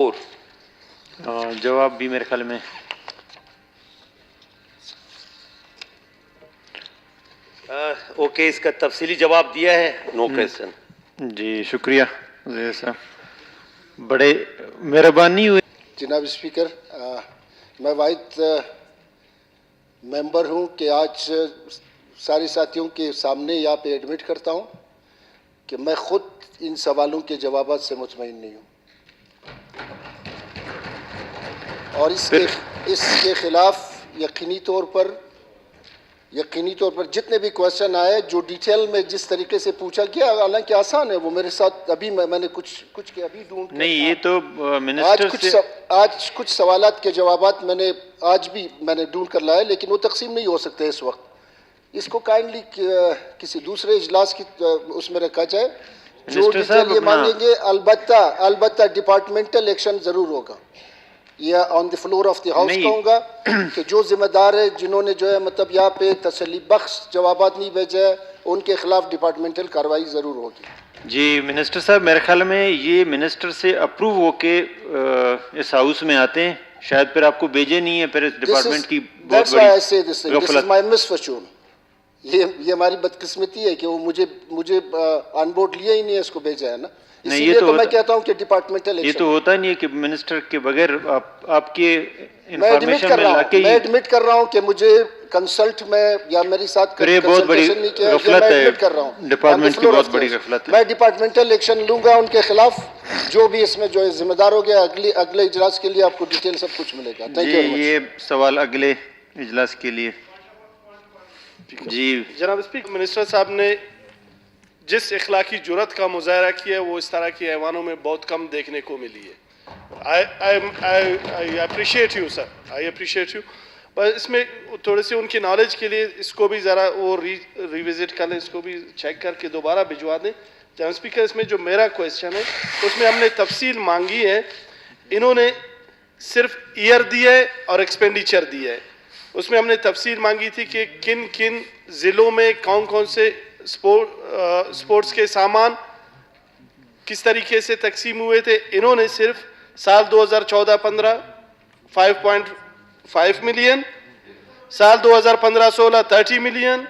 और जवाब भी मेरे ख्याल में ओके, इसका तफसीली जवाब दिया है, नो क्वेश्चन। जी शुक्रिया वज़ीर साहब, बड़े मेहरबानी हुई। जनाब स्पीकर, मैं वाहिद मेंबर हूं कि आज सारे साथियों के सामने यहाँ पे एडमिट करता हूं कि मैं खुद इन सवालों के जवाब से मुतमईन नहीं हूं और इसके खिलाफ यकीनी तौर पर जितने भी क्वेश्चन आए जो डिटेल में जिस तरीके से पूछा गया, हालांकि आसान है वो मेरे साथ, अभी मैंने कुछ के अभी ढूंढ नहीं, ये तो मिनिस्टर आज कुछ सवालात के जवाबात मैंने ढूंढ कर लाया, लेकिन वो तकसीम नहीं हो सकते इस वक्त। इसको काइंडली किसी दूसरे इजलास की उसमें रखा जाए। जो डिटेल ये मांगेंगे अलबत्ता डिपार्टमेंटल एक्शन जरूर होगा। या on the floor of the house कहूँगा कि जो जिम्मेदार है, जिन्होंने जो है मतलब यहाँ पे तसल्ली बख्श जवाबात नहीं भेजे, उनके खिलाफ डिपार्टमेंटल कार्रवाई जरूर होगी। जी मिनिस्टर साहब, मेरे ख्याल में ये मिनिस्टर से अप्रूव होके इस हाउस में आते हैं, शायद फिर आपको भेजे नहीं है, फिर इस डिपार्टमेंट की बहुत बड़ी गफलत। ये हमारी बदकिस्मती है कि वो मुझे ऑन बोर्ड लिया ही नहीं है, इसको भेजा है ना। नहीं, ये तो मैं कहता हूं कि डिपार्टमेंटल ये तो होता नहीं है कि मिनिस्टर के बगैर आपके मैं एडमिट कर रहा हूं कि मुझे कंसल्ट में या मेरे साथ बहुत बड़ी गफलत है, डिपार्टमेंट की बहुत बड़ी गफलत है। मैं डिपार्टमेंटल एक्शन लूंगा उनके खिलाफ, जो भी इसमें जो है जिम्मेदार हो गया। अगले इजलास के लिए आपको डिटेल सब कुछ मिलेगा। Thank you. ये सवाल अगले इजलास के लिए। जी जनाब स्पीकर, मिनिस्टर साहब ने जिस इखलाकी जुरत का मुजाहरा किया है वो इस तरह की ऐवानों में बहुत कम देखने को मिली है। I appreciate you sir, I appreciate you. पर इसमें थोड़े से उनकी नॉलेज के लिए इसको भी ज़रा वो रिविजिट कर लें, इसको भी चेक करके दोबारा भिजवा दें। जनाब स्पीकर, इसमें जो मेरा क्वेश्चन है उसमें हमने तफसील मांगी है, इन्होंने सिर्फ ईयर दिया है और एक्सपेंडिचर दिया है। उसमें हमने तफसील मांगी थी कि किन किन ज़िलों में कौन कौन से स्पोर्ट्स के सामान किस तरीके से तकसीम हुए थे। इन्होंने सिर्फ साल 2014-15 5.5 मिलियन, साल 2015-16 30 मिलियन।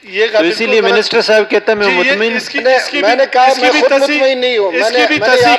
ये तो इसीलिए मिनिस्टर साहब कहता है मैं मुतमिन, मैंने कहा मैं खुद मुतमिन नहीं हूं।